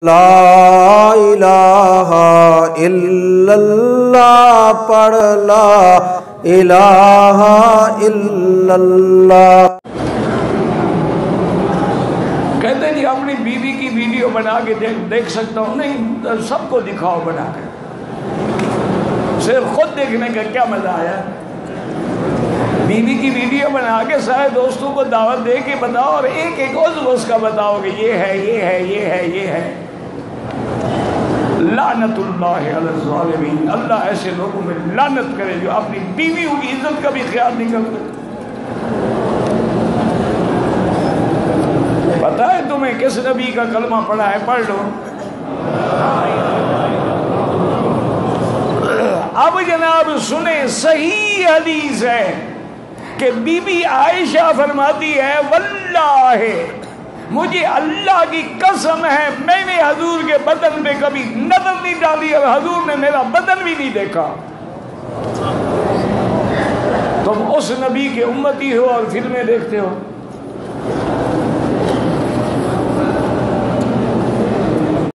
لا الہ الا اللہ پڑھ لا الہ الا اللہ۔ کہتے ہیں جی اپنی بیوی کی ویڈیو بنا کے دیکھ سکتا ہوں؟ نہیں، سب کو دکھاؤ بنا کے، صرف خود دیکھنے کا کیا مزہ آیا؟ بیوی کی ویڈیو بنا کے سارے دوستوں کو دعوت دے کے بتاؤ، اور ایک ایک عضو اس کا بتاؤ کہ یہ ہے، یہ ہے، یہ ہے، یہ ہے۔ لعنت اللہ علی الظالمین، اللہ ایسے لوگوں میں لعنت کرے جو اپنی بیویوں کی عزت کا بھی خیال نہیں کرتے۔ پتہ ہے تمہیں کس نبی کا کلمہ پڑھا ہے؟ پڑھ لو۔ اب جناب سنیں، صحیح حدیث ہے کہ بی بی عائشہ فرماتی ہے واللہ مجھے اللہ کی قسم ہے میں نے حضور کے بدن پہ کبھی نظر نہیں ڈالی اور حضور نے میرا بدن بھی نہیں دیکھا۔ تم اس نبی کے امتی ہو اور فلمیں دیکھتے ہو۔